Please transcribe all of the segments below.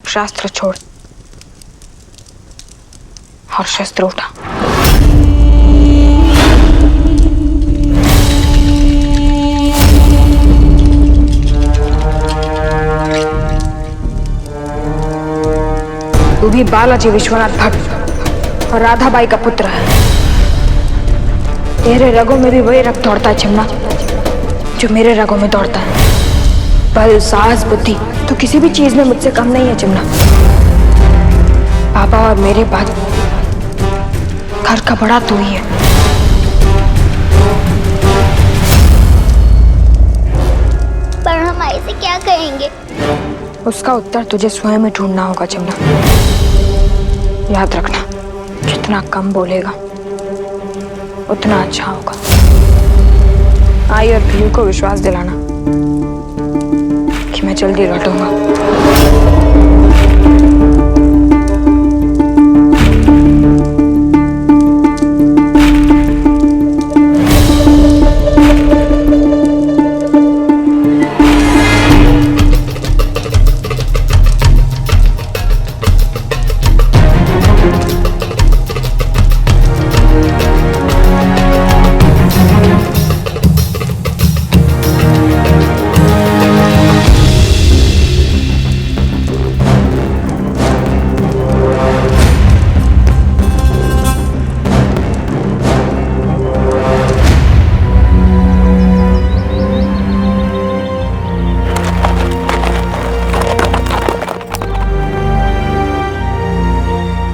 शास्त्र छोड़ और शस्त्र उठा। तू भी बालाजी विश्वनाथ भट्ट और राधाबाई का पुत्र है। तेरे रगों में भी वही रक्त दौड़ता है चिमना जो मेरे रगों में दौड़ता है। बल, साहस, बुद्धि तो किसी भी चीज में मुझसे कम नहीं है चिमना। पापा और मेरे बाद घर का बड़ा तू ही है। पर हम ऐसे क्या कहेंगे? उसका उत्तर तुझे स्वयं ही ढूंढना होगा चिमना। याद रखना, जितना कम बोलेगा उतना अच्छा होगा। आई और पीयू को विश्वास दिलाना कि मैं जल्दी लौटूंगा।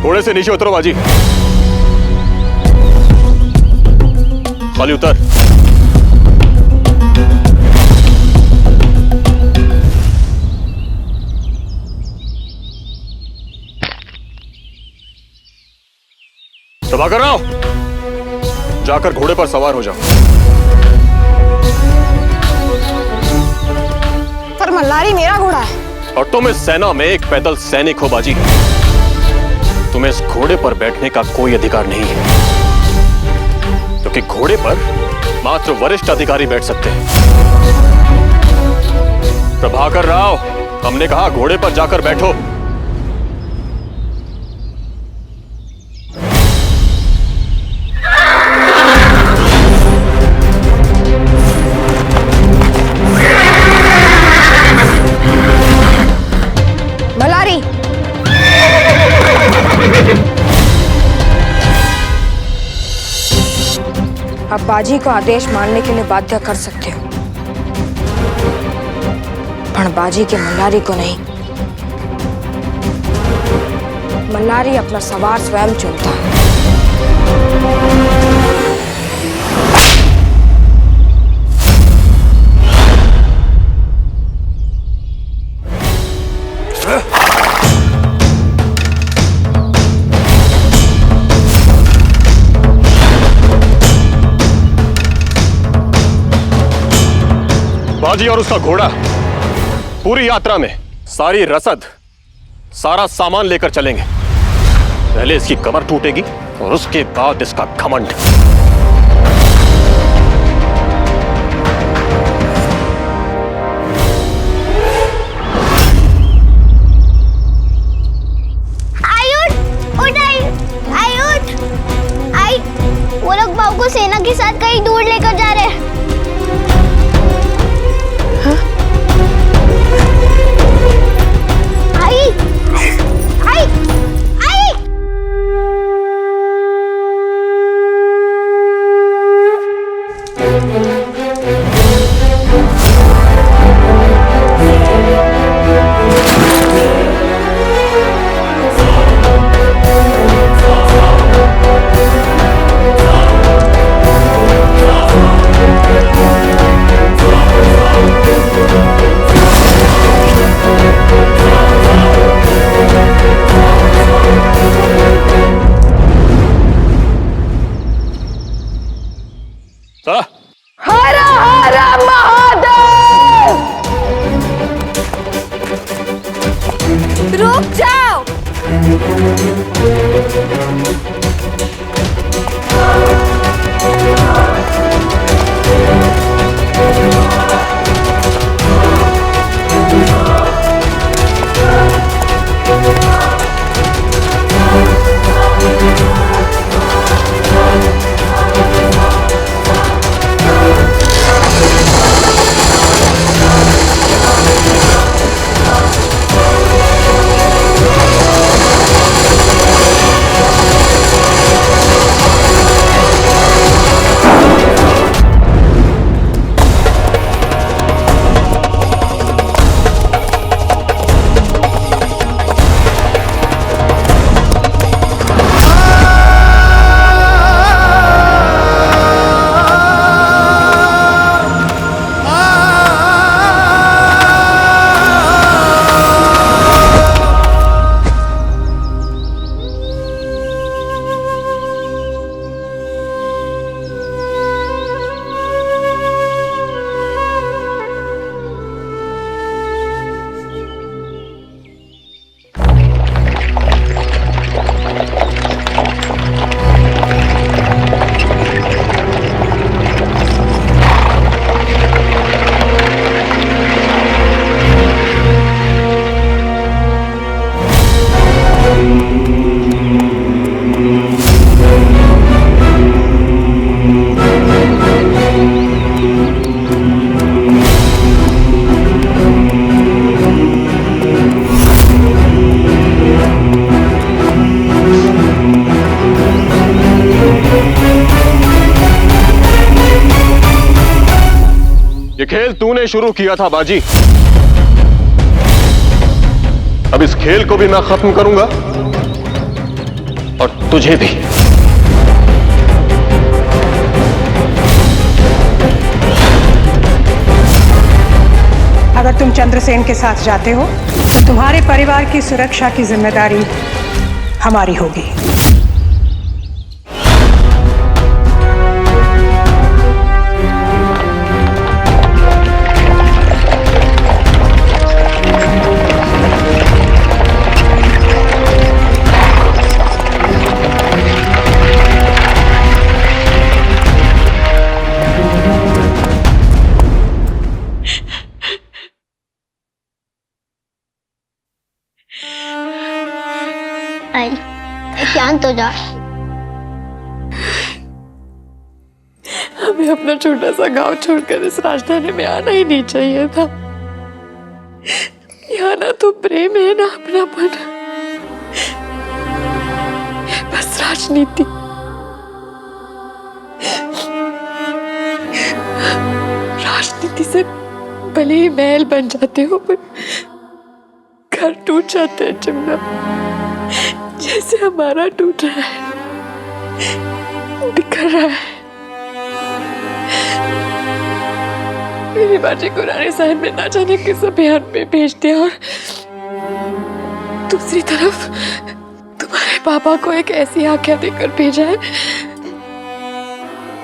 घोड़े से नीचे उतरो बाजी। खाली उतर। प्रभाकर राव, जाकर घोड़े पर सवार हो जाओ। पर मल्हारी मेरा घोड़ा है। और तुम इस सेना में एक पैदल सैनिक हो बाजी। तुम्हें इस घोड़े पर बैठने का कोई अधिकार नहीं है, क्योंकि घोड़े पर मात्र वरिष्ठ अधिकारी बैठ सकते हैं। प्रभाकर राव, हमने कहा घोड़े पर जाकर बैठो। मल्हारी, आप बाजी को आदेश मानने के लिए बाध्य कर सकते हो, पर बाजी के मल्हारी को नहीं। मल्हारी अपना सवार स्वयं चुनता है। बाजी और उसका घोड़ा पूरी यात्रा में सारी रसद, सारा सामान लेकर चलेंगे। पहले इसकी कमर टूटेगी और उसके बाद इसका घमंड। वो लोग बाबू को सेना के साथ कहीं दूर लेकर जा रहे हैं। आई, आई, आई। हर हर महादेव! रुक जाओ। तुमने शुरू किया था बाजी, अब इस खेल को भी मैं खत्म करूंगा और तुझे भी। अगर तुम चंद्रसेन के साथ जाते हो तो तुम्हारे परिवार की सुरक्षा की जिम्मेदारी हमारी होगी। आई शांत हो जा। हमें अपना छोटा सा गांव छोड़कर इस राजधानी में आना ही नहीं चाहिए था। यहाँ ना तो प्रेम है ना अपनापन, बस राजनीति। राजनीति से भले ही महल बन जाते हो पर घर टूट जाते हैं चिमना, जैसे हमारा टूट रहा है, बिखर रहा है। मेरी बाजी को रानी साहब ने ना जाने किस अभियान में भेज दिया और दूसरी तरफ तुम्हारे पापा को एक ऐसी आज्ञा देकर भेजा है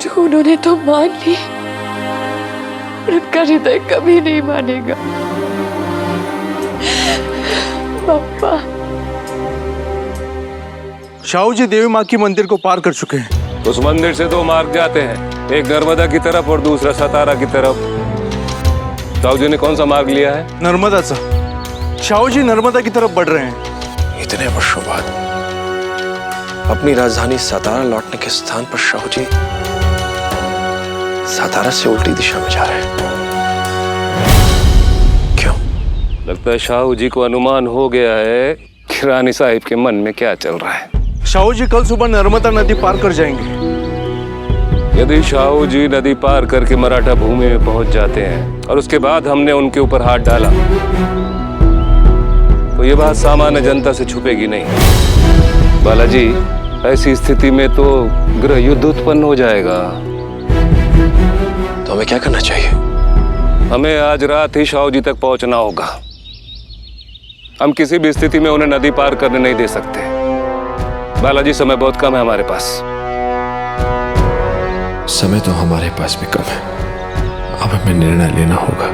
जो उन्होंने तो मान ली, उनका हृदय कभी नहीं मानेगा। पापा, शाहू जी देवी माँ की मंदिर को पार कर चुके हैं। उस मंदिर से दो मार्ग जाते हैं, एक नर्मदा की तरफ और दूसरा सतारा की तरफ। शाहू जी ने कौन सा मार्ग लिया है? नर्मदा सा। शाहू जी नर्मदा की तरफ बढ़ रहे हैं। इतने वर्षों बाद अपनी राजधानी सतारा लौटने के स्थान पर शाहू जी सतारा से उल्टी दिशा में जा रहे हैं। क्यों? लगता है शाहू जी को अनुमान हो गया है कि रानी साहिब के मन में क्या चल रहा है। शाहू जी कल सुबह नर्मदा नदी पार कर जाएंगे। यदि शाहू जी नदी पार करके मराठा भूमि में पहुंच जाते हैं और उसके बाद हमने उनके ऊपर हाथ डाला तो ये बात सामान्य जनता से छुपेगी नहीं। बालाजी, ऐसी स्थिति में तो गृह युद्ध उत्पन्न हो जाएगा। तो हमें क्या करना चाहिए? हमें आज रात ही शाहू जी तक पहुंचना होगा। हम किसी भी स्थिति में उन्हें नदी पार करने नहीं दे सकते। बालाजी, समय बहुत कम है हमारे पास। समय तो हमारे पास भी कम है। अब हमें निर्णय लेना होगा।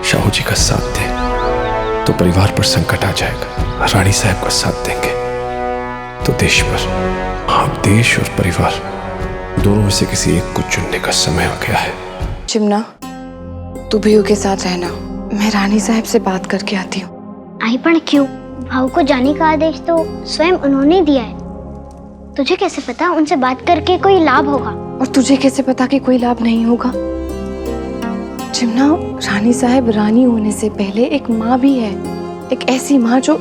शाहू जी का साथ दें तो परिवार पर संकट आ जाएगा, रानी साहब का साथ देंगे तो देश पर। हाँ, देश और परिवार दोनों में से किसी एक को चुनने का समय आ गया है। चिमना, तू भैया के साथ रहना, मैं रानी साहब से बात करके आती हूँ। आई पर क्यों? भाऊ को जाने का आदेश तो स्वयं उन्होंने दिया है। तुझे कैसे पता उनसे बात करके कोई लाभ होगा? और तुझे कैसे पता कि कोई लाभ नहीं होगा? चिमना, रानी साहब रानी होने से पहले एक माँ भी है, एक ऐसी माँ जो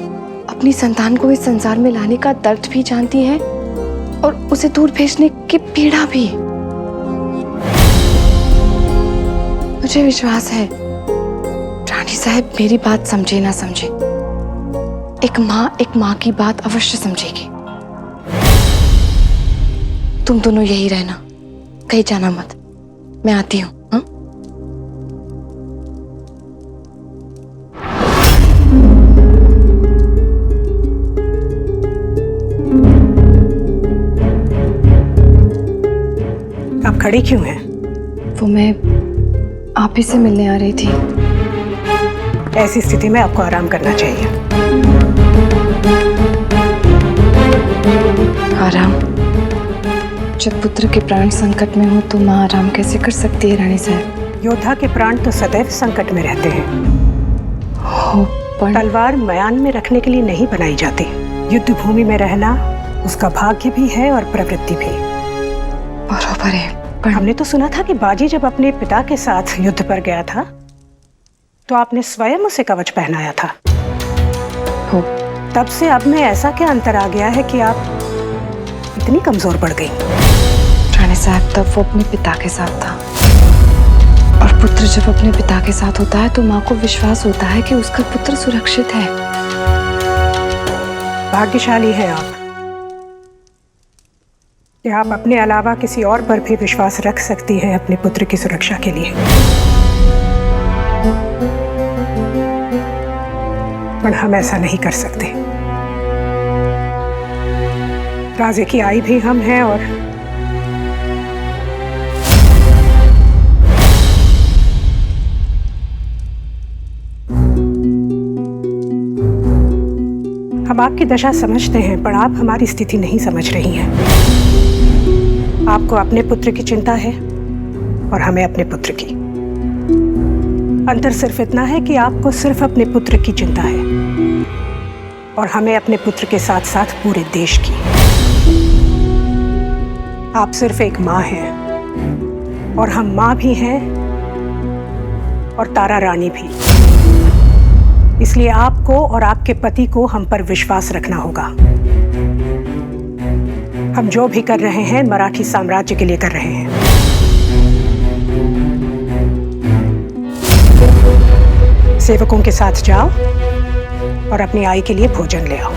अपनी संतान को इस संसार में लाने का दर्द भी जानती है और उसे दूर भेजने की पीड़ा भी। मुझे विश्वास है रानी साहब मेरी बात समझे ना समझे, एक माँ की बात अवश्य समझेगी। तुम दोनों यही रहना, कहीं जाना मत। मैं आती हूँ। हाँ? आप खड़ी क्यों हैं? वो मैं आप ही से मिलने आ रही थी। ऐसी स्थिति में आपको आराम करना चाहिए। आराम? जब पुत्र के प्राण संकट में हो तो माँ आराम कैसे कर सकती है रानी साहब? योद्धा के प्राण तो सदैव संकट में रहते हैं। हो पर तलवार म्यान में रखने के लिए नहीं बनाई जाती। युद्ध भूमि में रहना उसका भाग्य भी है और प्रवृत्ति भी। बरोबर है, पर हमने तो सुना था कि बाजी जब अपने पिता के साथ युद्ध पर गया था तो आपने स्वयं उसे कवच पहनाया था। हो तब से अब में ऐसा क्या अंतर आ गया है कि आप इतनी कमजोर पड़ गई? रानी साहब तब वो अपने पिता के साथ था और पुत्र जब अपने पिता के साथ होता है तो माँ को विश्वास होता है कि उसका पुत्र सुरक्षित है। भाग्यशाली हैं आप कि आप अपने अलावा किसी और पर भी विश्वास रख सकती हैं अपने पुत्र की सुरक्षा के लिए। पर हम ऐसा नहीं कर सकते। राजे की आई भी हम हैं और हम आपकी दशा समझते हैं, पर आप हमारी स्थिति नहीं समझ रही हैं। आपको अपने पुत्र की चिंता है और हमें अपने पुत्र की। अंतर सिर्फ इतना है कि आपको सिर्फ अपने पुत्र की चिंता है और हमें अपने पुत्र के साथ साथ पूरे देश की। आप सिर्फ एक माँ हैं और हम माँ भी हैं और तारा रानी भी। इसलिए आपको और आपके पति को हम पर विश्वास रखना होगा। हम जो भी कर रहे हैं मराठी साम्राज्य के लिए कर रहे हैं। सेवकों के साथ जाओ और अपनी आई के लिए भोजन ले आओ।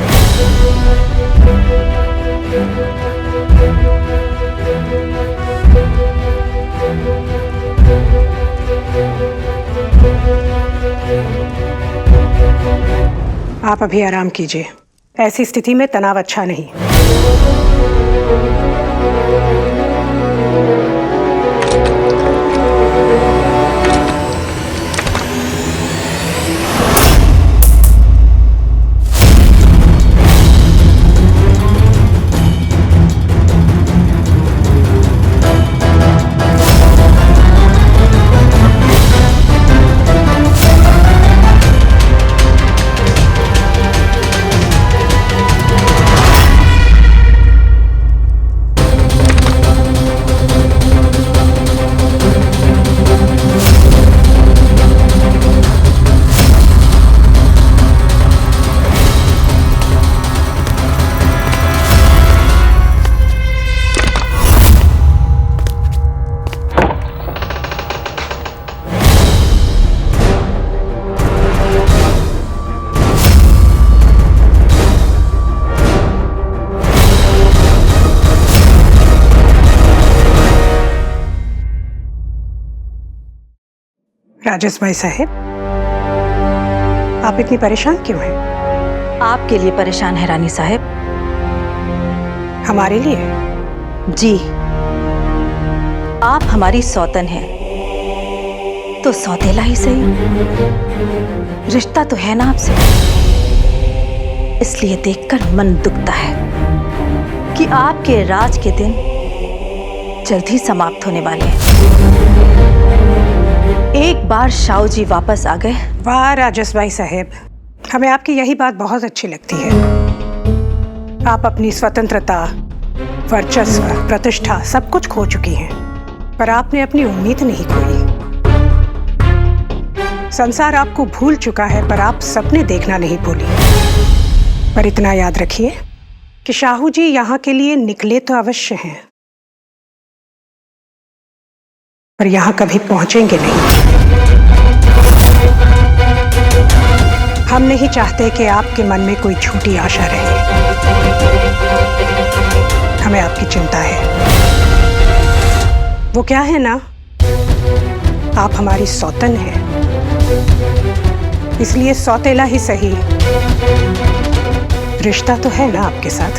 आप अभी आराम कीजिए। ऐसी स्थिति में तनाव अच्छा नहीं। राजेश भाई साहब, आप इतनी परेशान क्यों हैं? आपके लिए परेशान है रानी साहब। हमारे लिए? जी, आप हमारी सौतन हैं तो सौतेला ही सही। रिश्ता तो है ना आपसे, इसलिए देखकर मन दुखता है कि आपके राज के दिन जल्द ही समाप्त होने वाले हैं। एक बार शाहू जी वापस आ गए। वाह राजेश भाई साहब, हमें आपकी यही बात बहुत अच्छी लगती है। आप अपनी स्वतंत्रता, वर्चस्व, प्रतिष्ठा सब कुछ खो चुकी हैं, पर आपने अपनी उम्मीद नहीं खोई। संसार आपको भूल चुका है, पर आप सपने देखना नहीं भूली। पर इतना याद रखिए कि शाहू जी यहाँ के लिए निकले तो अवश्य हैं, पर यहाँ कभी पहुंचेंगे नहीं। हम नहीं चाहते कि आपके मन में कोई झूठी आशा रहे। हमें आपकी चिंता है। वो क्या है ना, आप हमारी सौतन हैं, इसलिए सौतेला ही सही रिश्ता तो है ना आपके साथ।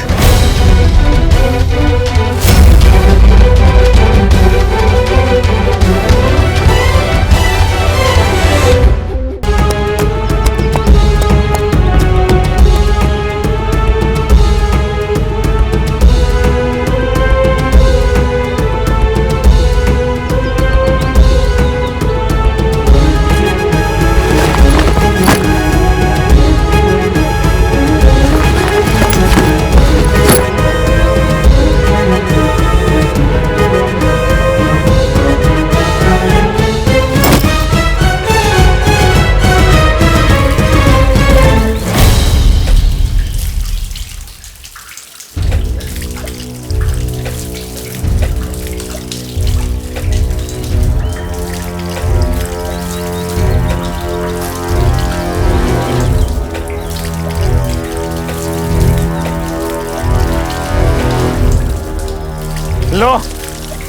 लो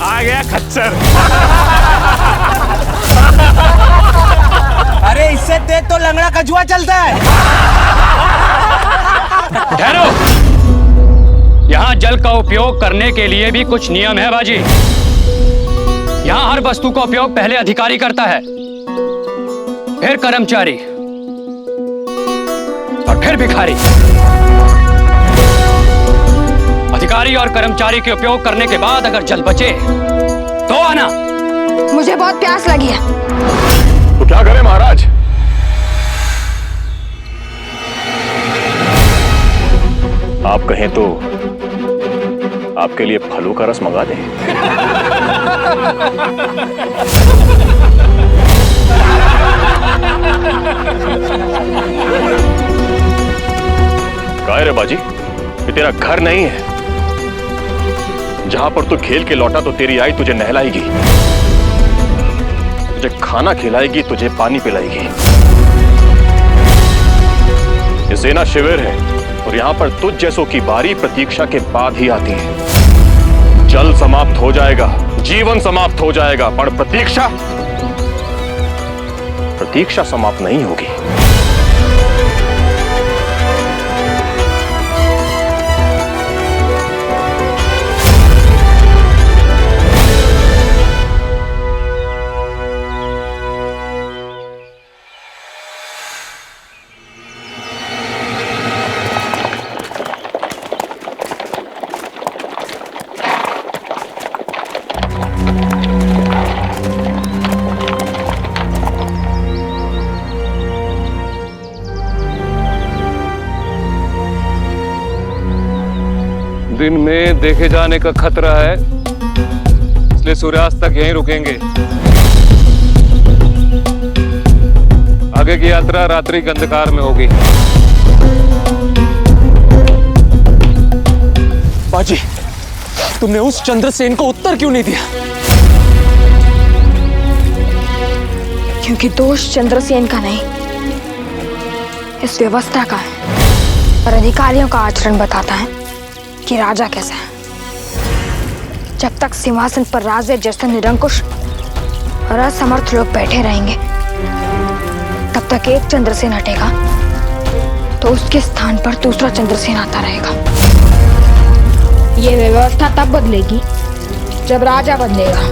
आ गया खच्चर। अरे इससे तेज तो लंगड़ा कछुआ चलता है। ठहरो, यहाँ जल का उपयोग करने के लिए भी कुछ नियम है बाजी। यहाँ हर वस्तु का उपयोग पहले अधिकारी करता है, फिर कर्मचारी और फिर भिखारी। अधिकारी और कर्मचारी के उपयोग करने के बाद अगर जल बचे तो आना। मुझे बहुत प्यास लगी है। तो क्या करें महाराज? आप कहें तो आपके लिए फलों का रस मंगा दें। काय रे बाजी, ये तेरा घर नहीं है। जहां पर तू खेल के लौटा तो तेरी आई तुझे नहलाएगी, तुझे खाना खिलाएगी, तुझे पानी पिलाएगी। ये सेना शिविर है और यहाँ पर तुझ जैसों की बारी प्रतीक्षा के बाद ही आती है। जल समाप्त हो जाएगा, जीवन समाप्त हो जाएगा, पर प्रतीक्षा समाप्त नहीं होगी। दिन में देखे जाने का खतरा है, इसलिए सूर्यास्त तक यहीं रुकेंगे। आगे की यात्रा रात्रि के अंधकार में होगी। बाजी, तुमने उस चंद्रसेन को उत्तर क्यों नहीं दिया? क्योंकि दोष चंद्रसेन का नहीं, इस व्यवस्था का है। पर अधिकारियों का आचरण बताता है कि राजा कैसा है। जब तक सिंहासन पर राजे जैसे निरंकुश और असमर्थ लोग बैठे रहेंगे, तब तक एक चंद्रसेन हटेगा तो उसके स्थान पर दूसरा चंद्रसेन आता रहेगा। ये व्यवस्था तब बदलेगी जब राजा बदलेगा,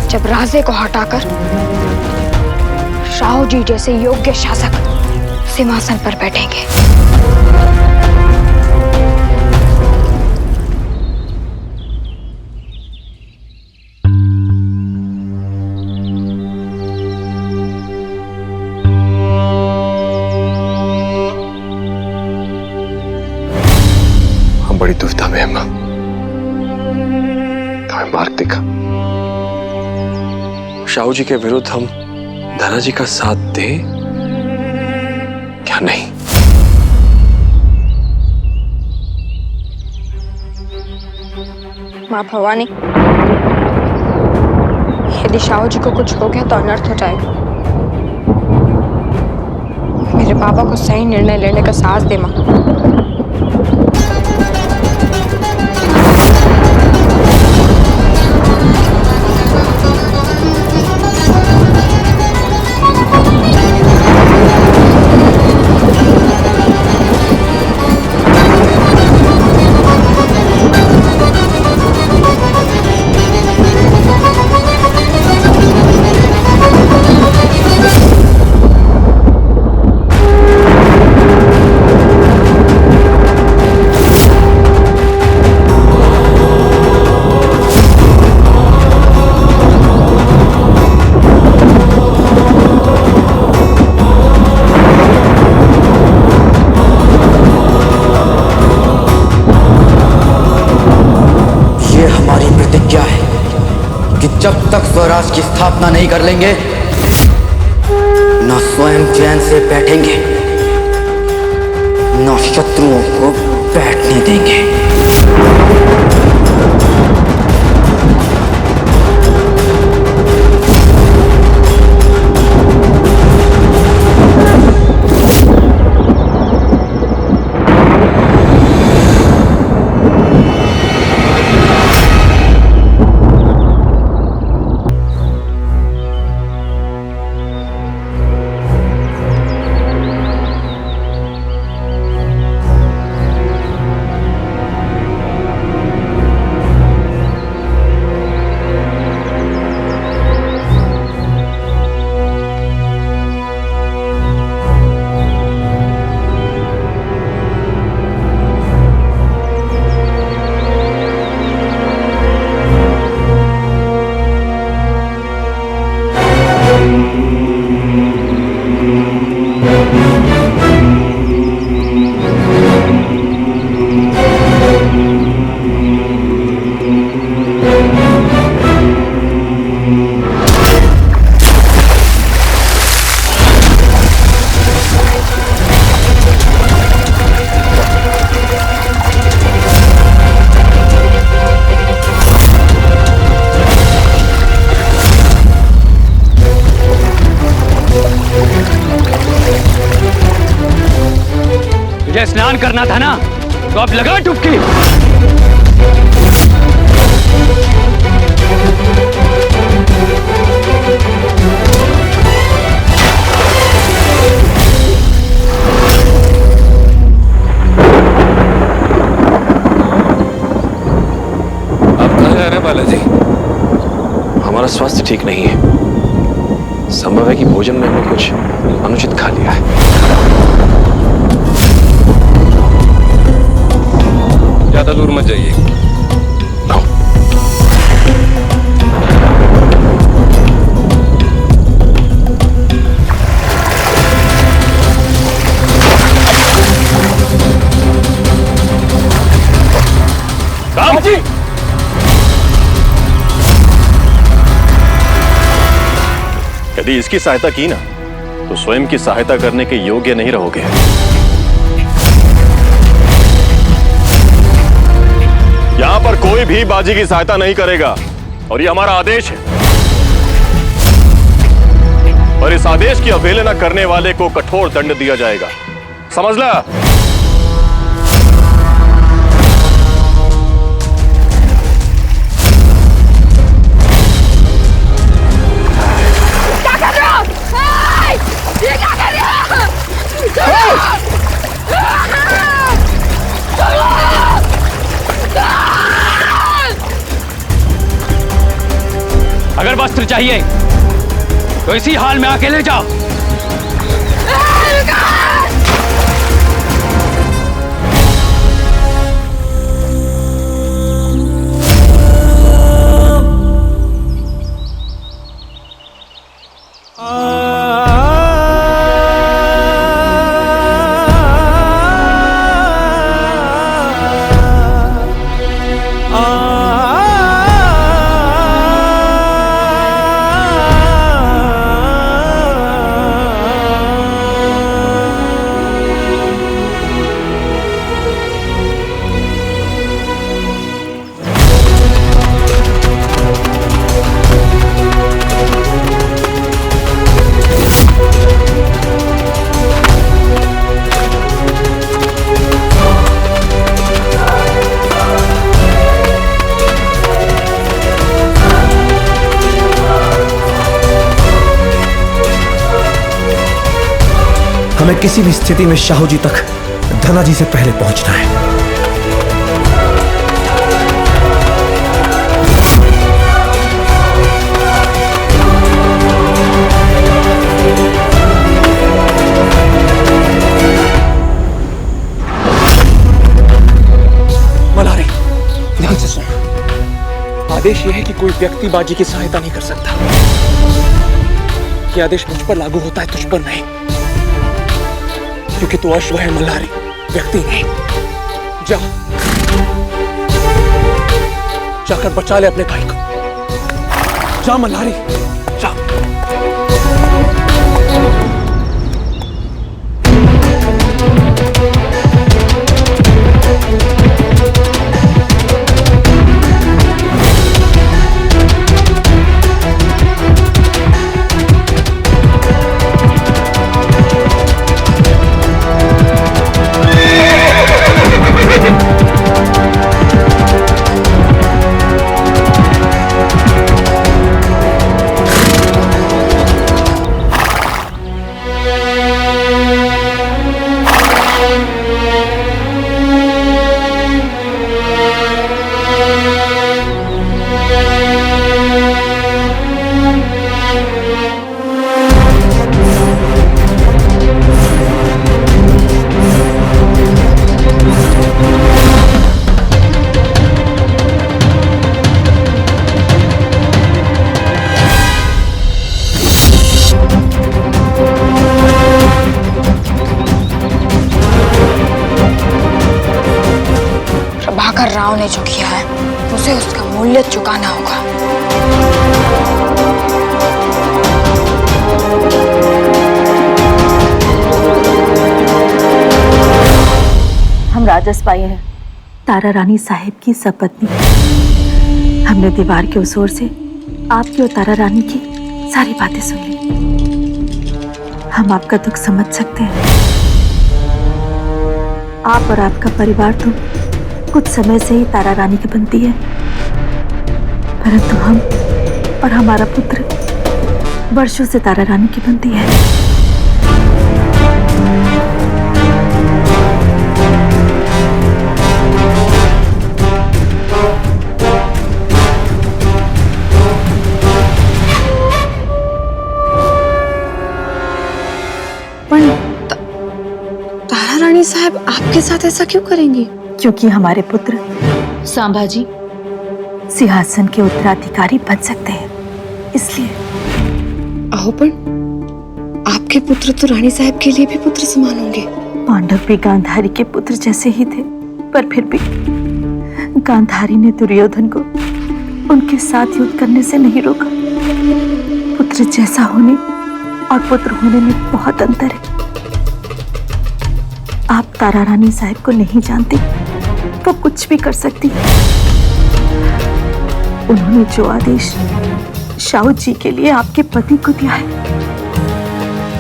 जब राजे को हटाकर शाहू जी जैसे योग्य शासक सिंहासन पर बैठेंगे। बड़ी दुविधा में है मां। हमें मार्ग दिखा। शाहू जी के विरुद्ध हम धना जी का साथ दें क्या नहीं? मां भवानी, यदि शाहू जी को कुछ हो गया तो अनर्थ हो जाएगा। मेरे बाबा को सही निर्णय लेने का साहस दे मां। जब तक स्वराज की स्थापना नहीं कर लेंगे, न स्वयं चैन से बैठेंगे, न शत्रुओं को बैठने देंगे। तुझे स्नान करना था ना, तो अब लगा डुबकी। आप कहाँ जा रहे हैं बालाजी? हमारा स्वास्थ्य ठीक नहीं है। संभव है कि भोजन में हमने कुछ अनुचित खा लिया है। ज्यादा दूर मत जाइए। बालाजी! यदि इसकी सहायता की ना, तो स्वयं की सहायता करने के योग्य नहीं रहोगे। यहां पर कोई भी बाजी की सहायता नहीं करेगा, और ये हमारा आदेश है। और इस आदेश की अवहेलना करने वाले को कठोर दंड दिया जाएगा, समझ ला। अगर वस्त्र चाहिए तो इसी हाल में आके ले जाओ। हमें किसी भी स्थिति में शाहू जी तक धना जी से पहले पहुंचना है। मल्हारी, ध्यान से सुन। आदेश यह है कि कोई व्यक्ति बाजी की सहायता नहीं कर सकता। यह आदेश मुझ पर लागू होता है, तुझ पर नहीं, क्योंकि तू अश्व है मल्हारी, व्यक्ति नहीं। जा, जाकर बचा ले अपने भाई को। जा मल्हारी, जा। राव ने जो किया है उसे उसका मूल्य चुकाना होगा। हम राजस्पाई हैं, तारा रानी साहिब की सपत्नी। हमने दीवार के उस ओर से आपकी और तारा रानी की सारी बातें सुन ली। हम आपका दुख समझ सकते हैं, आप और आपका परिवार तो कुछ समय से ही तारा रानी की बनती है, परंतु हम और हमारा पुत्र वर्षों से तारा रानी की बनती है। तारा रानी साहब आपके साथ ऐसा क्यों करेंगी? क्योंकि हमारे पुत्र संभाजी सिंहासन के उत्तराधिकारी बन सकते हैं, इसलिए। आओ, पर आपके पुत्र तो रानी साहब के लिए भी पुत्र समान होंगे। पांडव भी गांधारी के पुत्र जैसे ही थे, पर फिर भी गांधारी ने दुर्योधन को उनके साथ युद्ध करने से नहीं रोका। पुत्र जैसा होने और पुत्र होने में बहुत अंतर है। आप तारा रानी साहब को नहीं जानती, वो कुछ भी कर सकती है। उन्होंने जो आदेश शाहू जी के लिए आपके पति को दिया है,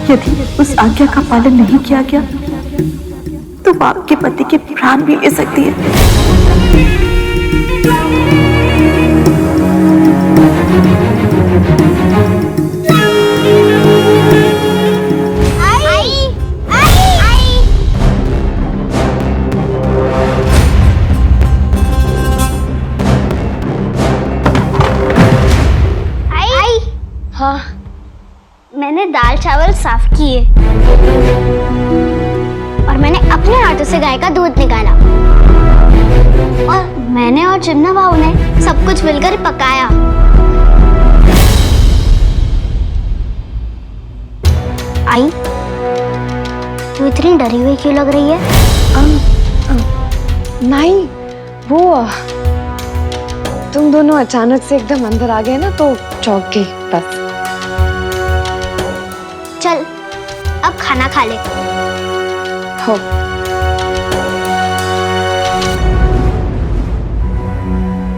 यदि उस आज्ञा का पालन नहीं किया गया तो वो आपके पति के प्राण भी ले सकती है। हाँ, मैंने दाल चावल साफ किए और मैंने अपने हाथों से गाय का दूध निकाला और मैंने और चिमना बाबू ने सब कुछ मिलकर पकाया। आई, तू इतनी डरी हुई क्यों लग रही है? नहीं, वो तुम दोनों अचानक से एकदम अंदर आ गए ना, तो चौंक गई बस। चल, अब खाना खा ले। हो।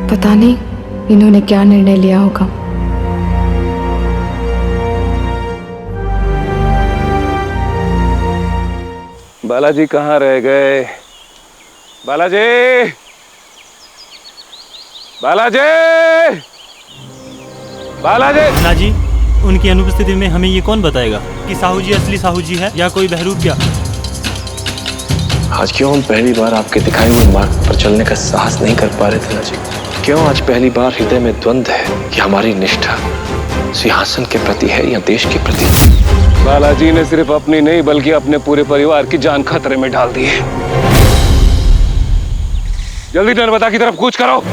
पता नहीं इन्होंने क्या निर्णय लिया होगा। बालाजी कहाँ रह गए? बालाजी, बालाजी, बालाजी। नाजी, उनकी अनुपस्थिति में हमें ये कौन बताएगा कि साहू जी असली साहू जी है या कोई बहरूपिया? आज क्यों हम पहली बार आपके दिखाए हुए मार्ग पर चलने का साहस नहीं कर पा रहे थे नाजी? क्यों आज पहली बार हृदय में द्वंद्व है कि हमारी निष्ठा सिंहासन के प्रति है या देश के प्रति? बालाजी ने सिर्फ अपनी नहीं बल्कि अपने पूरे परिवार की जान खतरे में डाल दी है। जल्दी नर्मदा की तरफ कूच करो।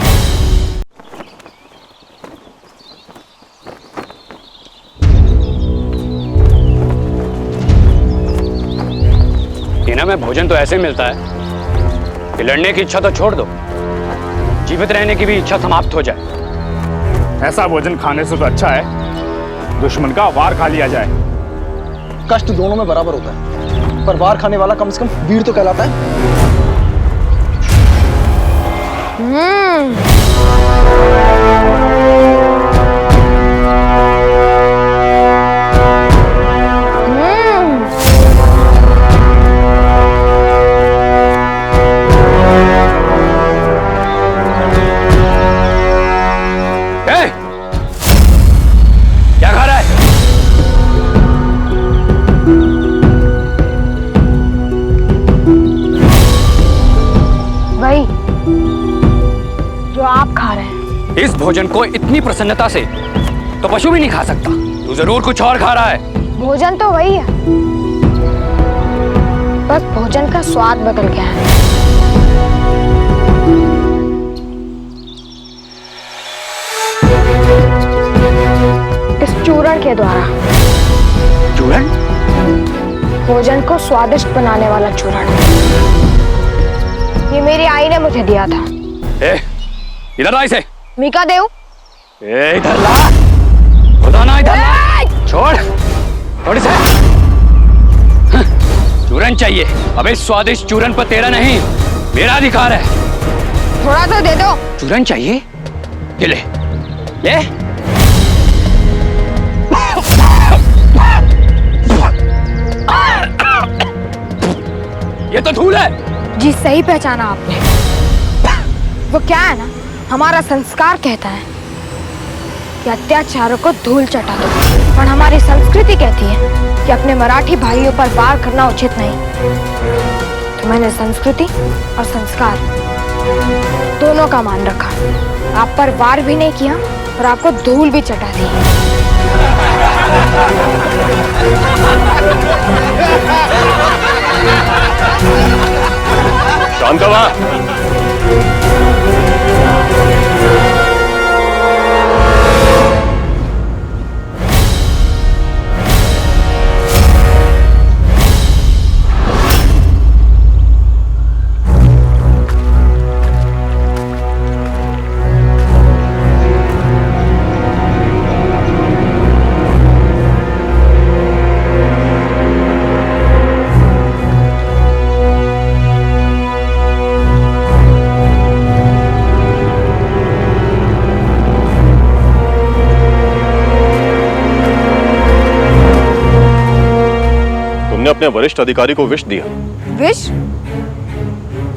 टीना में भोजन तो ऐसे मिलता है कि लड़ने की इच्छा तो छोड़ दो, जीवित रहने की भी इच्छा समाप्त हो जाए। ऐसा भोजन खाने से तो अच्छा है दुश्मन का वार खा लिया जाए। कष्ट दोनों में बराबर होता है, पर वार खाने वाला कम से कम वीर तो कहलाता है। क्या खा रहा है? वही जो आप खा रहे हैं। इस भोजन को इतनी प्रसन्नता से तो पशु भी नहीं खा सकता। तू जरूर कुछ और खा रहा है। भोजन तो वही है, बस भोजन का स्वाद बदल गया है। इस चूरण के द्वारा। चूरण? भोजन को स्वादिष्ट बनाने वाला चूरण। ये मेरी आई ने मुझे दिया था। इधर ला इसे। मीका देव। इधर ला। खुदाना इधर ला। छोड़ छोड़ इसे। चूरन चाहिए। अब इस स्वादिष्ट चूरन पर तेरा नहीं मेरा अधिकार है। थोड़ा तो दे दो। चूरन चाहिए? ये ले ले। ये तो धूल है। जी सही पहचाना आपने। वो क्या है ना, हमारा संस्कार कहता है कि अत्याचारों को धूल चटा दो, पर हमारी संस्कृति कहती है कि अपने मराठी भाइयों पर वार करना उचित नहीं। तो मैंने संस्कृति और संस्कार दोनों का मान रखा। आप पर वार भी नहीं किया और आपको धूल भी चटा दी। शांतवा, तुमने अपने वरिष्ठ अधिकारी को विष दिया। विष?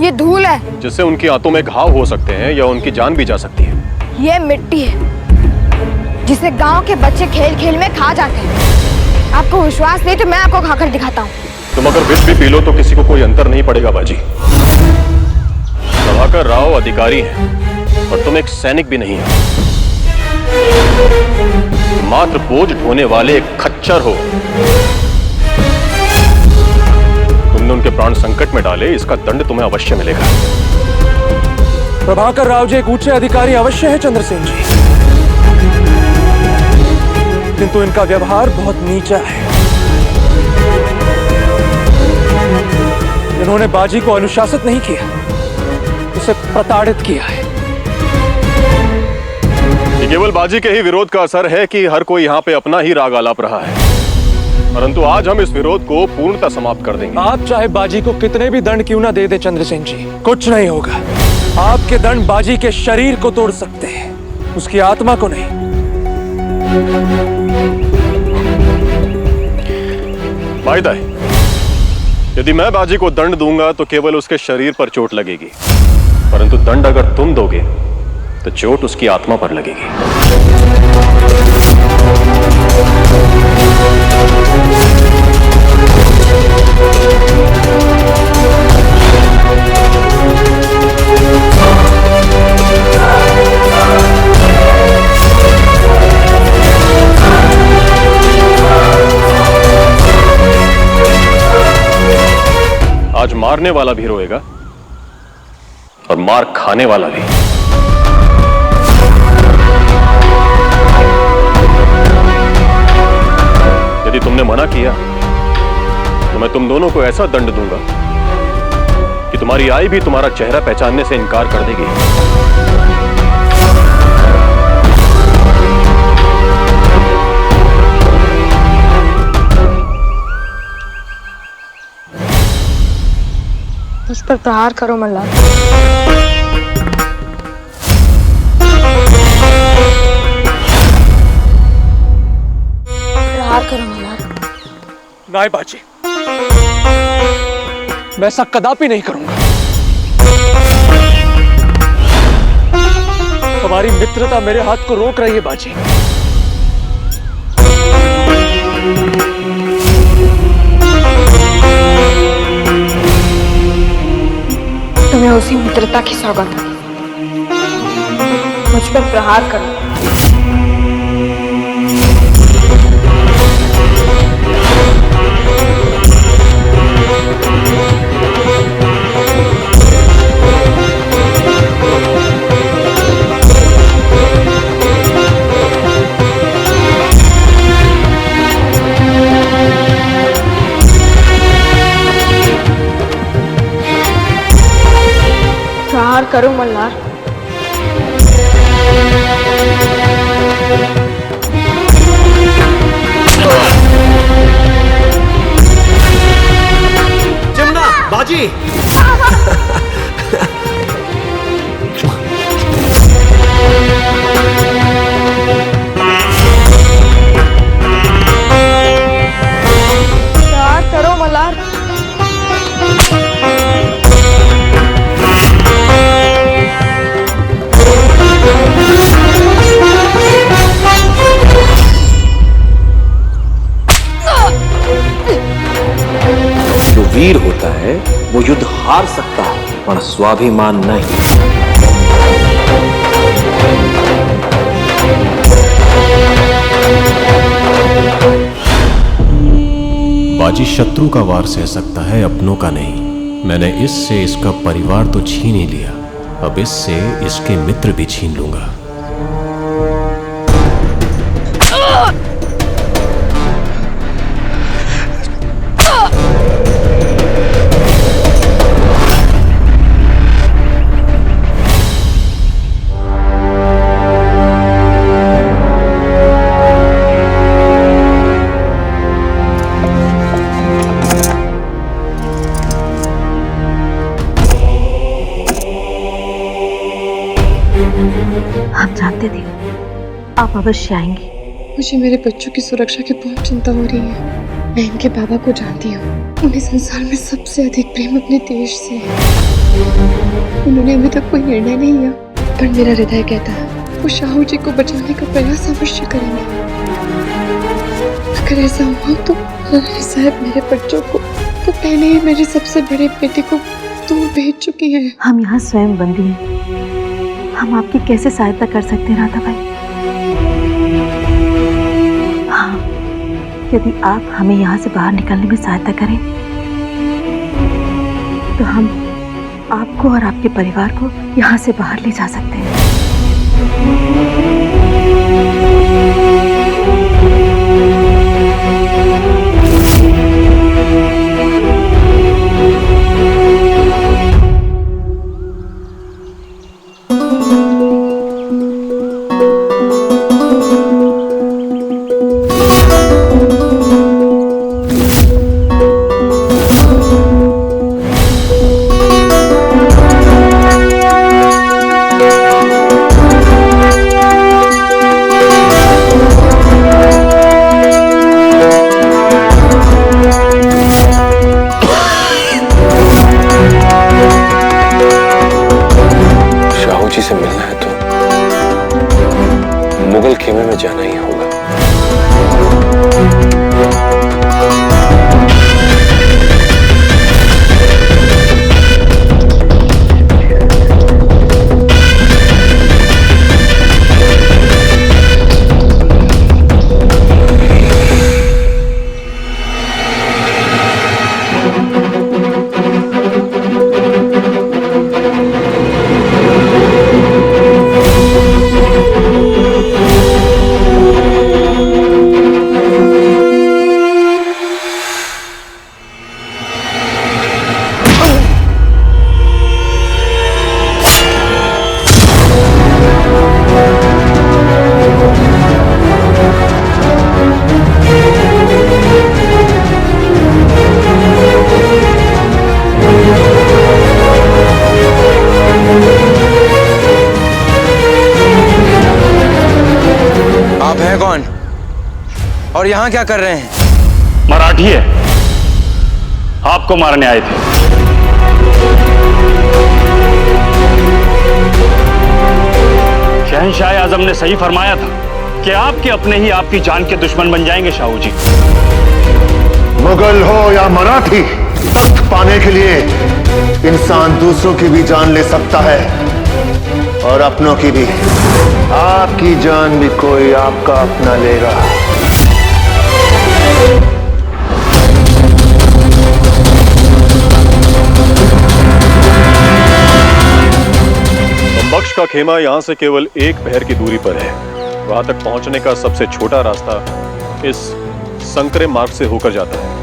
ये धूल है जिससे उनकी आंतों में घाव हो सकते हैं या उनकी जान भी जा सकती है। ये मिट्टी है जिसे गांव के बच्चे खेल खेल में खा जाते हैं। आपको विश्वास नहीं तो मैं आपको खाकर दिखाता हूँ। तुम अगर विष भी पी लो तो किसी को कोई अंतर नहीं पड़ेगा बाजी। प्रभाकर राव अधिकारी हैं और तुम एक सैनिक भी नहीं हो, मात्र बोझ ढोने वाले एक खच्चर हो। तुमने उनके प्राण संकट में डाले, इसका दंड तुम्हें अवश्य मिलेगा। प्रभाकर राव जी एक ऊंचे अधिकारी अवश्य है चंद्रसेन जी, किंतु इनका व्यवहार बहुत नीचा है। इन्होंने बाजी को अनुशासित नहीं किया, उसे प्रताड़ित किया है। ये केवल बाजी के ही विरोध का असर है कि हर कोई यहाँ पे अपना ही राग आलाप रहा है, परंतु आज हम इस विरोध को पूर्णतः समाप्त कर देंगे। आप चाहे बाजी को कितने भी दंड क्यों ना दे दे चंद्रसेन जी, कुछ नहीं होगा। आपके दंड बाजी के शरीर को तोड़ सकते हैं, उसकी आत्मा को नहीं। वायदा है, यदि मैं बाजी को दंड दूंगा तो केवल उसके शरीर पर चोट लगेगी, परंतु दंड अगर तुम दोगे तो चोट उसकी आत्मा पर लगेगी। आज मारने वाला भी रोएगा और मार खाने वाला भी। यदि तुमने मना किया तो मैं तुम दोनों को ऐसा दंड दूंगा कि तुम्हारी आई भी तुम्हारा चेहरा पहचानने से इनकार कर देगी। उस पर प्रहार करो मल्हार। प्रहार करो मल्हार। नाय बाजी, मैं ऐसा कदापि नहीं करूंगा। हमारी मित्रता मेरे हाथ को रोक रही है बाजी। तुम्हें उसी मित्रता की सौगंध, मुझ पर प्रहार करो। प्रहार करो मल्हार। चिमना बाजी। प्रहार करो मल्हार। हार सकता है पर स्वाभिमान नहीं। बाजी शत्रु का वार सह सकता है, अपनों का नहीं। मैंने इससे इसका परिवार तो छीन ही लिया, अब इससे इसके मित्र भी छीन लूंगा। हम जानते थे आप अवश्य आएंगे। मुझे मेरे बच्चों की सुरक्षा की बहुत चिंता हो रही है। मैं इनके बाबा को जानती हूँ, उन्हें संसार में सबसे अधिक प्रेम अपने देश से है। उन्होंने अभी तक कोई निर्णय नहीं लिया, पर मेरा हृदय कहता है वो शाहू जी को बचाने का प्रयास अवश्य करेंगे। अगर ऐसा हुआ तो रानी साहब मेरे बच्चों को तो पहले ही मेरे सबसे बड़े बेटे को दूर भेज चुकी है। हम यहाँ स्वयं बंदी हैं, हम आपकी कैसे सहायता कर सकते हैं राधा भाई? हाँ, यदि आप हमें यहाँ से बाहर निकलने में सहायता करें तो हम आपको और आपके परिवार को यहाँ से बाहर ले जा सकते हैं। से मिलना है तो मुगल खेमे में जाना ही होगा। कौन और यहाँ क्या कर रहे हैं? मराठी है, आपको मारने आए थे। शहंशाह आजम ने सही फरमाया था कि आपके अपने ही आपकी जान के दुश्मन बन जाएंगे शाहू जी। मुगल हो या मराठी, तख्त पाने के लिए इंसान दूसरों की भी जान ले सकता है और अपनों की भी। आपकी जान भी कोई आपका अपना लेगा। बख्श का खेमा यहां से केवल 1 पहर की दूरी पर है। वहां तक पहुंचने का सबसे छोटा रास्ता इस संकरे मार्ग से होकर जाता है।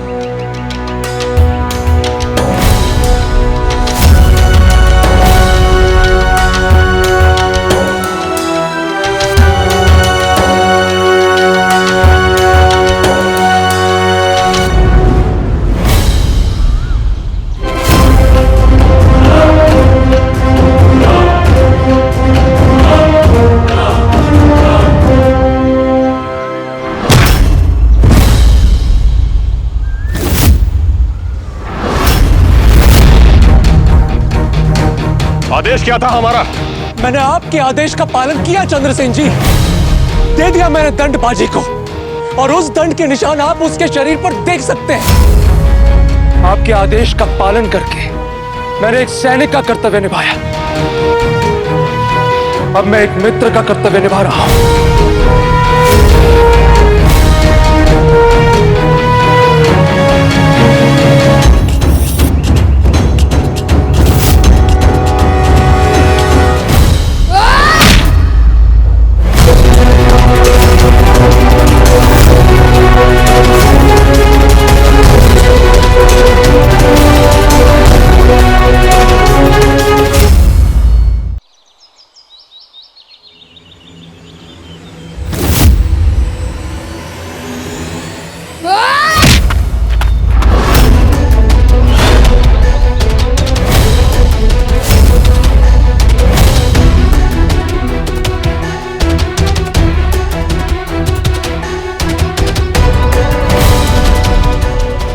आदेश क्या था हमारा? मैंने आपके आदेश का पालन किया चंद्रसेन जी। दे दिया मैंने दंड बाजी को, और उस दंड के निशान आप उसके शरीर पर देख सकते हैं। आपके आदेश का पालन करके मैंने एक सैनिक का कर्तव्य निभाया, अब मैं एक मित्र का कर्तव्य निभा रहा हूं।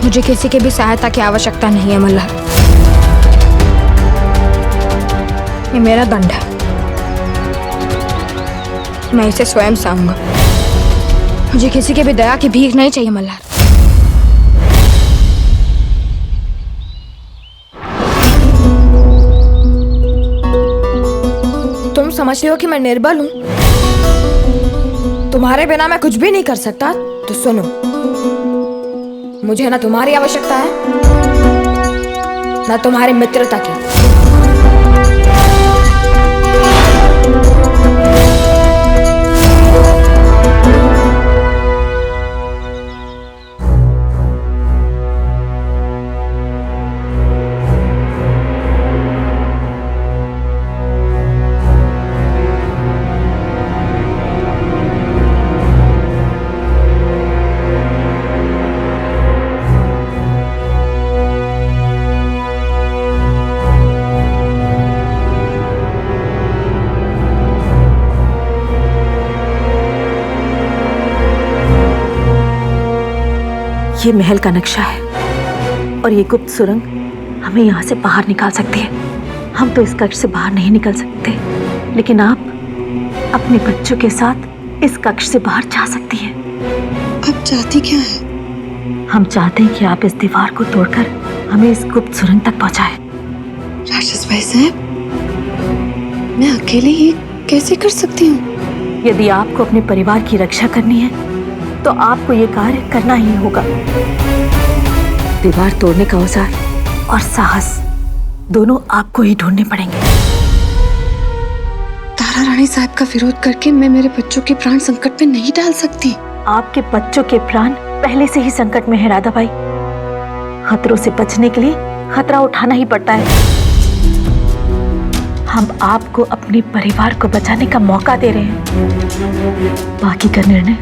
मुझे किसी की भी सहायता की आवश्यकता नहीं है मल्हार। ये मेरा दंड है, मैं इसे स्वयं सहूंगा। मुझे किसी की भी दया की भीख नहीं चाहिए मल्हार। तुम समझते हो कि मैं निर्बल हूं, तुम्हारे बिना मैं कुछ भी नहीं कर सकता, तो सुनो, मुझे ना तुम्हारी आवश्यकता है ना तुम्हारी मित्रता की। ये महल का नक्शा है और ये गुप्त सुरंग हमें यहाँ से बाहर निकाल सकती है। हम तो इस कक्ष से बाहर नहीं निकल सकते, लेकिन आप अपने बच्चों के साथ इस कक्ष से बाहर जा सकती हैं। आप चाहती क्या है? हम चाहते हैं कि आप इस दीवार को तोड़कर हमें इस गुप्त सुरंग तक पहुँचाएं। राक्षस भाई साहब, मैं अकेले ही कैसे कर सकती हूँ? यदि आपको अपने परिवार की रक्षा करनी है तो आपको ये कार्य करना ही होगा। दीवार तोड़ने का औजार और साहस दोनों आपको ही ढूंढने पड़ेंगे। तारा रानी साहब का विरोध करके मैं मेरे बच्चों के प्राण संकट में नहीं डाल सकती। आपके बच्चों के प्राण पहले से ही संकट में है राधा बाई। खतरों से बचने के लिए खतरा उठाना ही पड़ता है। हम आपको अपने परिवार को बचाने का मौका दे रहे हैं, बाकी का निर्णय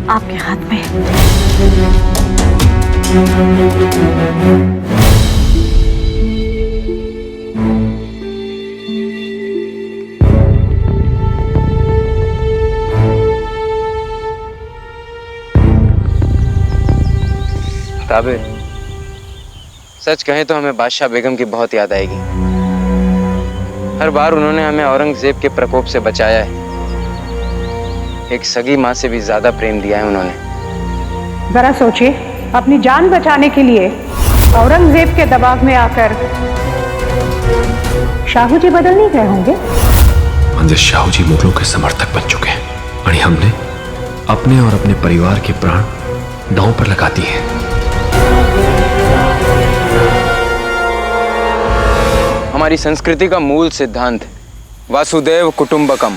आपके हाथ में है। ताबे, सच कहें तो हमें बादशाह बेगम की बहुत याद आएगी। हर बार उन्होंने हमें औरंगजेब के प्रकोप से बचाया है। एक सगी माँ से भी ज्यादा प्रेम दिया है उन्होंने। जरा सोचिए, अपनी जान बचाने के लिए औरंगजेब के दबाव में आकर शाहू जी बदल नहीं गए होंगे। मंदिर शाहू जी मुगलों के समर्थक बन चुके हैं और हमने अपने और अपने परिवार के प्राण दांव पर लगा दिए हैं। हमारी संस्कृति का मूल सिद्धांत वासुदेव कुटुंबकम,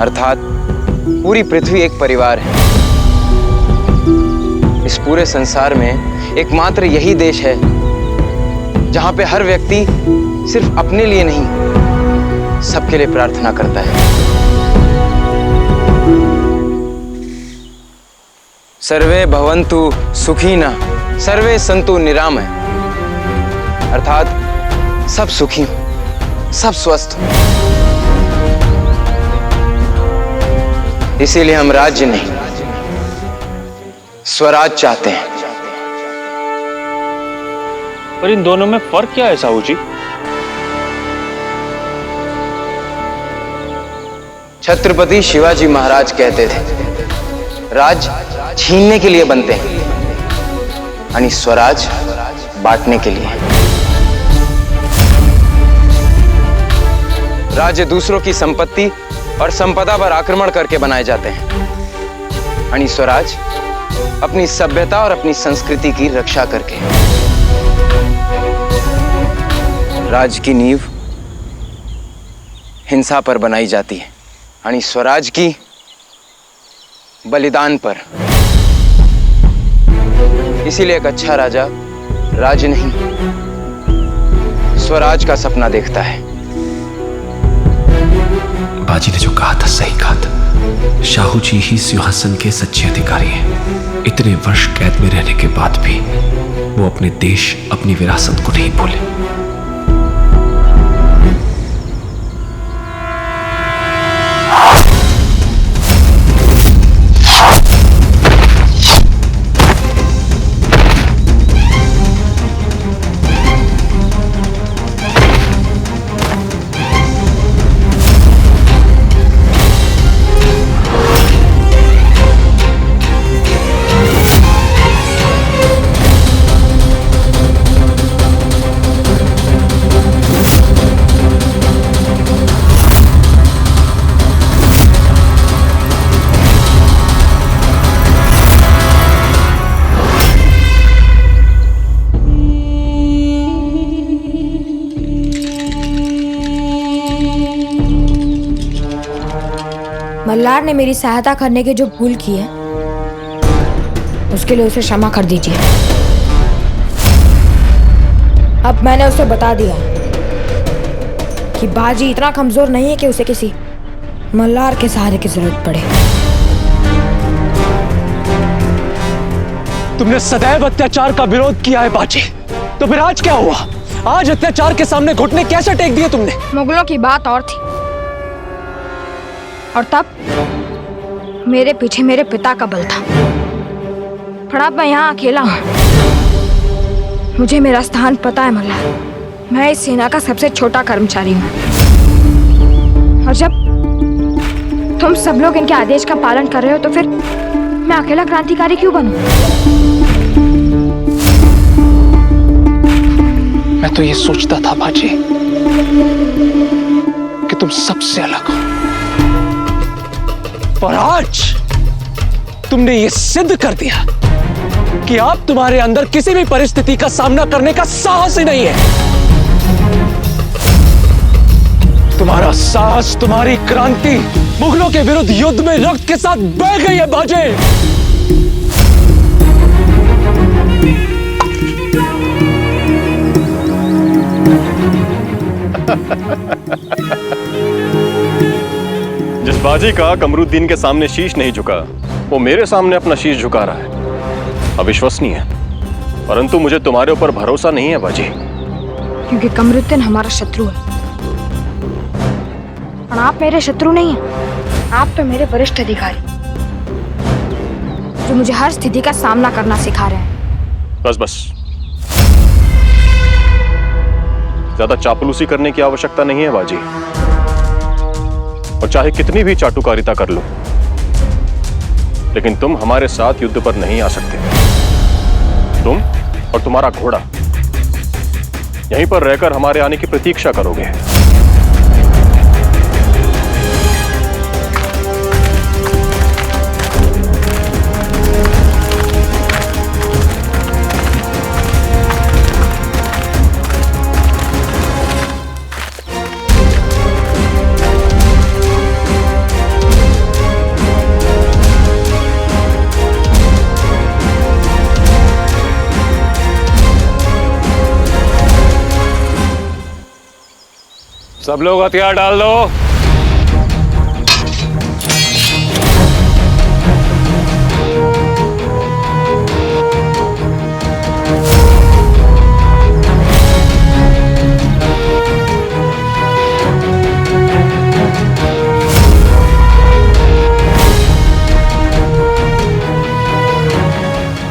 अर्थात पूरी पृथ्वी एक परिवार है। इस पूरे संसार में एकमात्र यही देश है जहां पे हर व्यक्ति सिर्फ अपने लिए नहीं, सबके लिए प्रार्थना करता है। सर्वे भवन्तु सुखिनः, सर्वे सन्तु निरामय, अर्थात सब सुखी हो, सब स्वस्थ हो। इसीलिए हम राज्य नहीं, स्वराज चाहते हैं। पर इन दोनों में फर्क क्या है साहू जी? छत्रपति शिवाजी महाराज कहते थे, राज छीनने के लिए बनते हैं, यानी स्वराज बांटने के लिए। राज्य दूसरों की संपत्ति और संपदा पर आक्रमण करके बनाए जाते हैं। आणि स्वराज अपनी सभ्यता और अपनी संस्कृति की रक्षा करके। राज की नींव हिंसा पर बनाई जाती है, आणि स्वराज की बलिदान पर। इसीलिए एक अच्छा राजा राज नहीं, स्वराज का सपना देखता है। बाजी ने जो कहा था सही कहा था। शाहू जी ही सिंहासन के सच्चे अधिकारी हैं। इतने वर्ष कैद में रहने के बाद भी वो अपने देश, अपनी विरासत को नहीं भूले। मल्हार ने मेरी सहायता करने की जो भूल की है उसके लिए उसे क्षमा कर दीजिए। अब मैंने उसे बता दिया कि बाजी इतना कमजोर नहीं है कि उसे किसी मल्हार के सहारे की जरूरत पड़े। तुमने सदैव अत्याचार का विरोध किया है बाजी, तो फिर आज क्या हुआ? आज अत्याचार के सामने घुटने कैसे टेक दिए तुमने? मुगलों की बात और थी, और तब मेरे पीछे मेरे पिता का बल था। पर अब मैं यहाँ अकेला हूँ। मुझे मेरा स्थान पता है मल्हार। मैं इस सेना का सबसे छोटा कर्मचारी हूँ, और जब तुम सब लोग इनके आदेश का पालन कर रहे हो तो फिर मैं अकेला क्रांतिकारी क्यों बनूं? मैं तो ये सोचता था बाजी कि तुम सबसे अलग हो, पर आज तुमने ये सिद्ध कर दिया कि आप तुम्हारे अंदर किसी भी परिस्थिति का सामना करने का साहस ही नहीं है। तुम्हारा साहस, तुम्हारी क्रांति मुगलों के विरुद्ध युद्ध में रक्त के साथ बह गई है बाजे। जिस बाजी का कमरुद्दीन के सामने शीश नहीं झुका, वो मेरे सामने अपना शीश झुका रहा है। अविश्वसनीय है, परंतु मुझे तुम्हारे ऊपर भरोसा नहीं है बाजी। क्योंकि कमरुद्दीन हमारा शत्रु है, और आप मेरे शत्रु नहीं हैं। आप तो मेरे वरिष्ठ अधिकारी जो मुझे हर स्थिति का सामना करना सिखा रहे हैं। बस बस, ज्यादा चापलूसी करने की आवश्यकता नहीं है बाजी, और चाहे कितनी भी चाटुकारिता कर लो, लेकिन तुम हमारे साथ युद्ध पर नहीं आ सकते। तुम और तुम्हारा घोड़ा यहीं पर रहकर हमारे आने की प्रतीक्षा करोगे। सब लोग हथियार डाल दो।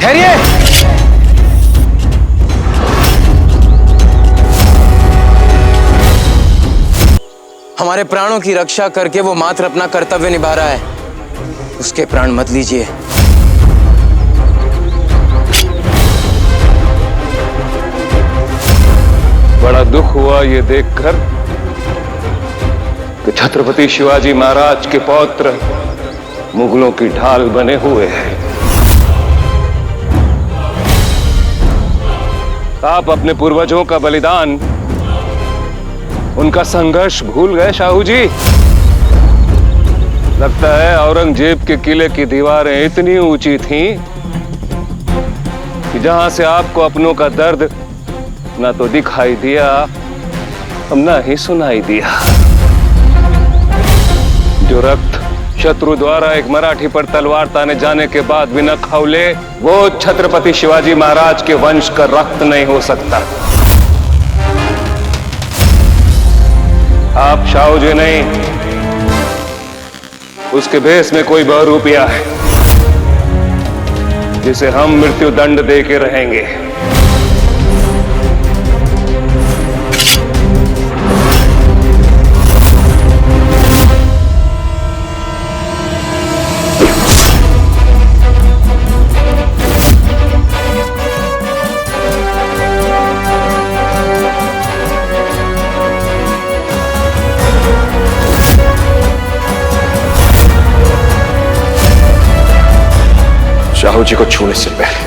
ठहरिए। हमारे प्राणों की रक्षा करके वो मात्र अपना कर्तव्य निभा रहा है, उसके प्राण मत लीजिए। बड़ा दुख हुआ ये देखकर कि छत्रपति शिवाजी महाराज के पौत्र मुगलों की ढाल बने हुए हैं। आप अपने पूर्वजों का बलिदान, उनका संघर्ष भूल गए शाहू जी। लगता है औरंगजेब के किले की दीवारें इतनी ऊंची थीं कि जहां से आपको अपनों का दर्द ना तो दिखाई दिया, ना ही सुनाई दिया। जो रक्त शत्रु द्वारा एक मराठी पर तलवार ताने जाने के बाद भी न खौले, वो छत्रपति शिवाजी महाराज के वंश का रक्त नहीं हो सकता। आप शाहू जी नहीं, उसके भेष में कोई बहुरूपिया है जिसे हम मृत्यु दंड दे के रहेंगे। शाहू जी को छूने से पहले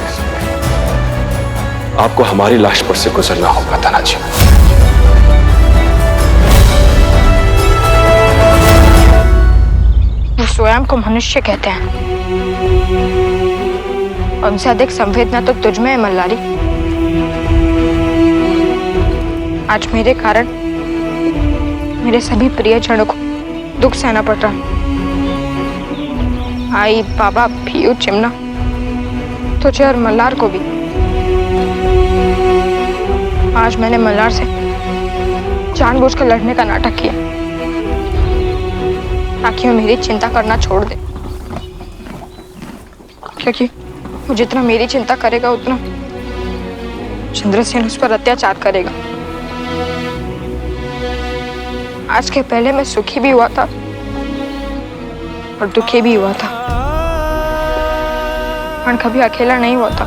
आपको हमारी लाश पर से गुजरना होगा तानाजी। वो स्वयं को मनुष्य कहते हैं, उनसे अधिक संवेदना तो तुझ में है मल्लारी। आज मेरे कारण मेरे सभी प्रियजनों को दुख सहना पड़ रहा है। आई, बाबा, पीयू, चिमना, तुझे और मल्लार को भी। आज मैंने मल्लार से जानबूझकर लड़ने का नाटक किया ताकि वो मेरी चिंता करना छोड़ दे, क्योंकि वो जितना मेरी चिंता करेगा उतना चंद्रसेन उस पर अत्याचार करेगा। आज के पहले मैं सुखी भी हुआ था और दुखी भी हुआ था, पर कभी अकेला नहीं हुआ था।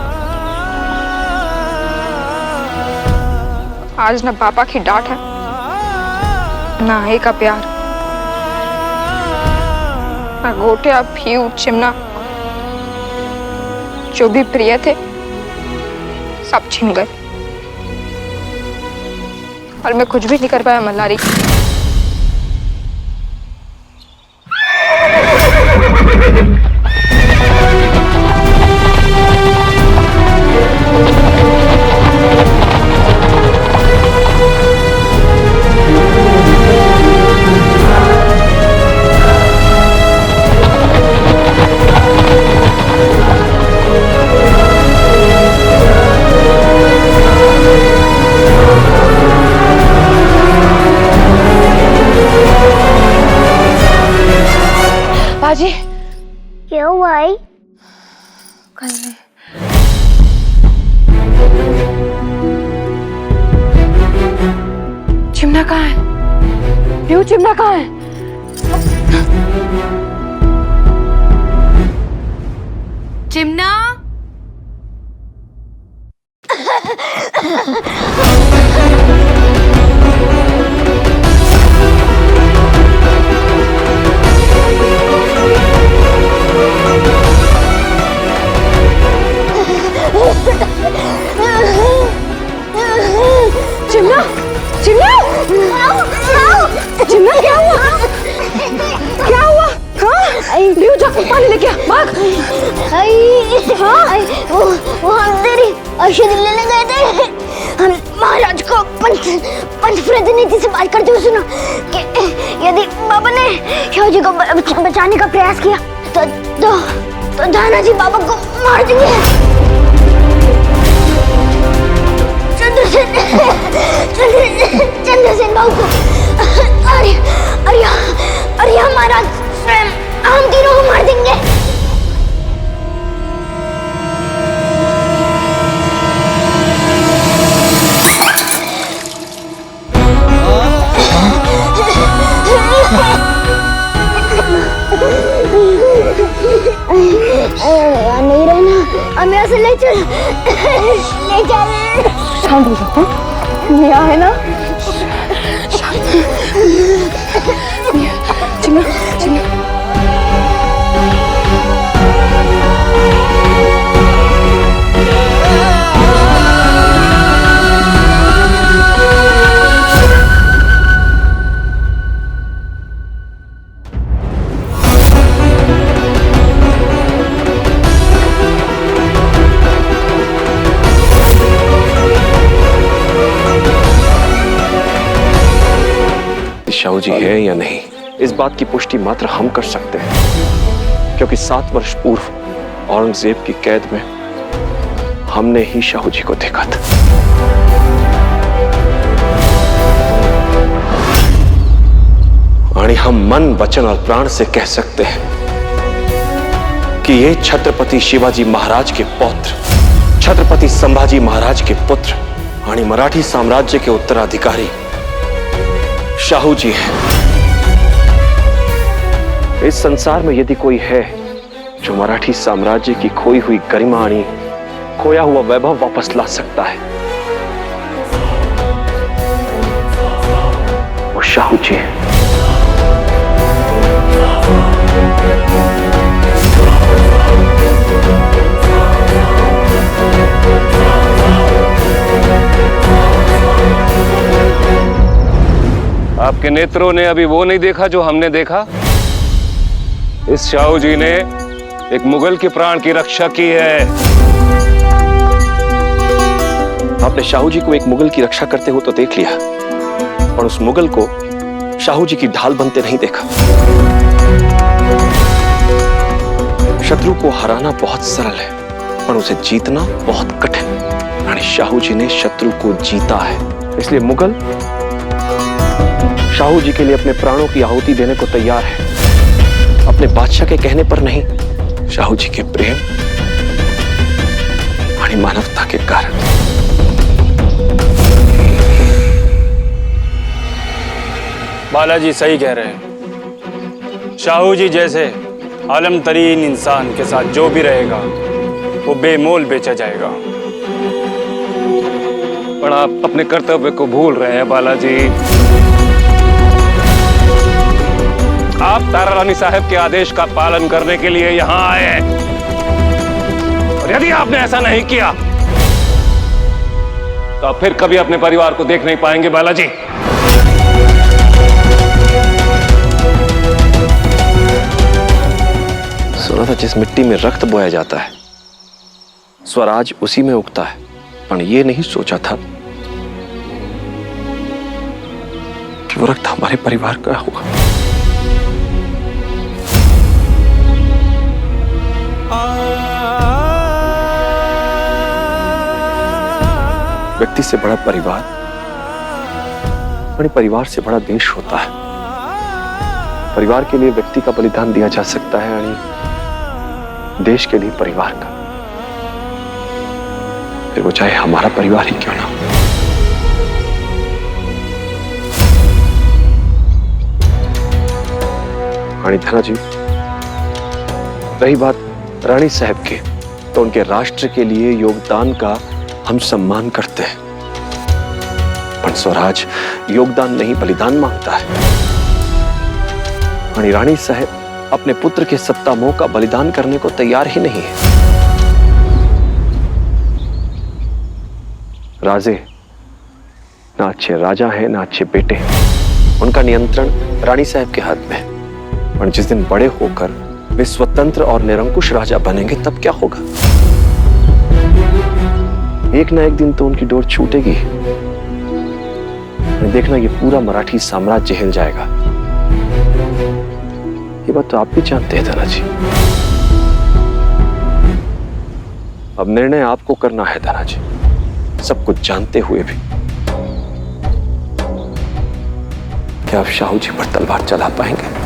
आज न पापा की डांट है, न आई का प्यार, न गोटिया, पीयू, चिमना, जो भी प्रिय थे सब छिन गए और मैं कुछ भी नहीं कर पाया मल्लारी। बाजी, क्या हुआ आई? चिमना कहाँ है? पीयू, चिमना कहाँ है? चिमना, चिमना, चिमना, चिमना, क्या हुआ? क्या हुआ? हाँ? लियो, जा पानी लेके आ, भाग। हाँ? वो हम तेरी औषधि लेने गए थे। हम महाराज को पंच प्रतिनिधि से बात करते हुए सुना कि यदि बाबा ने शिवाजी को बचाने का प्रयास किया तो दानाजी बाबा को मार देंगे। चंद्रसेन बाबू को और महाराज स्वयं हम तीनों को मार देंगे। नहीं रहना, हमें ऐसे ले चल। शांत हो जाता, यहाँ है ना? शाहू जी है या नहीं, इस बात की पुष्टि मात्र हम कर सकते हैं, क्योंकि 7 वर्ष पूर्व औरंगजेब की कैद में हमने ही शाहू जी को देखा था। और हम मन, वचन और प्राण से कह सकते हैं कि ये छत्रपति शिवाजी महाराज के पौत्र, छत्रपति संभाजी महाराज के पुत्र और मराठी साम्राज्य के उत्तराधिकारी शाहू जी हैं। इस संसार में यदि कोई है जो मराठी साम्राज्य की खोई हुई गरिमा, खोया हुआ वैभव वापस ला सकता है, वो शाहू जी हैं। आपके नेत्रों ने अभी वो नहीं देखा जो हमने देखा। इस शाहू जी ने एक मुगल के प्राण की रक्षा की है। आपने शाहू जी को एक मुगल की रक्षा करते हुए तो देख लिया, और उस मुगल को शाहू जी की ढाल बनते नहीं देखा। शत्रु को हराना बहुत सरल है, पर उसे जीतना बहुत कठिन। यानी शाहू जी ने शत्रु को जीता है, इसलिए मुगल शाहू जी के लिए अपने प्राणों की आहुति देने को तैयार है, अपने बादशाह के कहने पर नहीं, शाहू जी के प्रेम और मानवता के कारण। बालाजी सही कह रहे हैं। शाहू जी जैसे आलम तरीन इंसान के साथ जो भी रहेगा वो बेमोल बेचा जाएगा। पर आप अपने कर्तव्य को भूल रहे हैं बालाजी। आप तारा रानी साहब के आदेश का पालन करने के लिए यहां आए हैं, और यदि आपने ऐसा नहीं किया तो आप फिर कभी अपने परिवार को देख नहीं पाएंगे बालाजी। सुना था जिस मिट्टी में रक्त बोया जाता है स्वराज उसी में उगता है, पर यह नहीं सोचा था कि वो रक्त हमारे परिवार का होगा। व्यक्ति से बड़ा परिवार, परिवार से बड़ा देश होता है। परिवार के लिए व्यक्ति का बलिदान दिया जा सकता है, यानी देश के लिए परिवार का, फिर वो चाहे हमारा परिवार ही क्यों ना हो। रानी धना जी, रही बात रानी साहब की, तो उनके राष्ट्र के लिए योगदान का हम सम्मान करते हैं, पर स्वराज योगदान नहीं बलिदान मांगता है। रानी साहब अपने पुत्र के सत्ता मोह का बलिदान करने को तैयार ही नहीं है। राजे ना अच्छे राजा हैं ना अच्छे बेटे हैं, उनका नियंत्रण रानी साहब के हाथ में है। और जिस दिन बड़े होकर वे स्वतंत्र और निरंकुश राजा बनेंगे तब क्या होगा? एक ना एक दिन तो उनकी डोर छूटेगी। देखना ये पूरा मराठी साम्राज्य हिल जाएगा। ये बात तो आप भी जानते हैं धना जी। अब निर्णय आपको करना है धना जी, सब कुछ जानते हुए भी। क्या आप शाहू जी पर तलवार चला पाएंगे?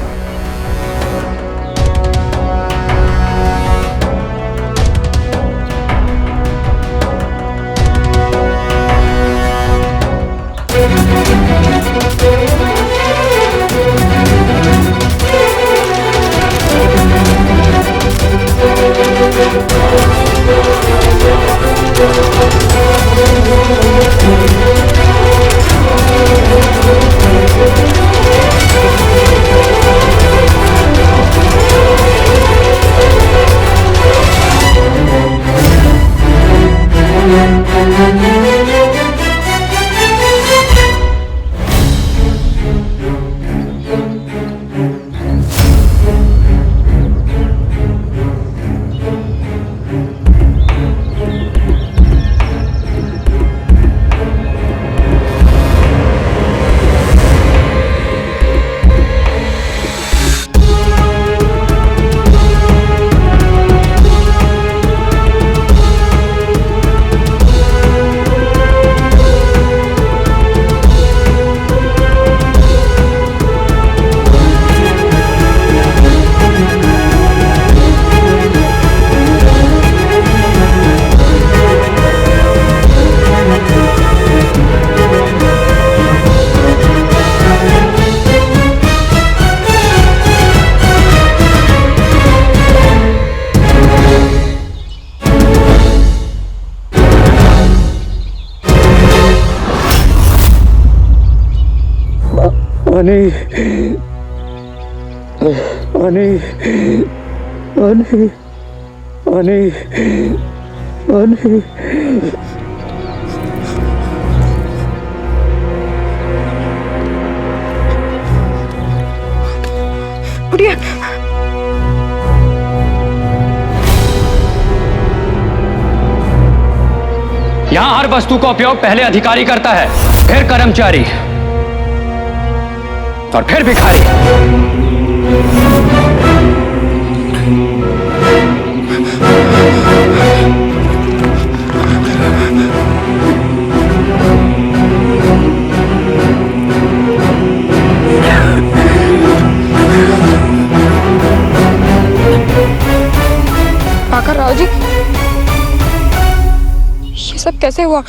अनि अनि अनि अनि अनि बुढ़िया यहां हर वस्तु का उपयोग पहले अधिकारी करता है, फिर कर्मचारी और फिर भिखारी। पाकर राव जी, ये सब कैसे हुआ?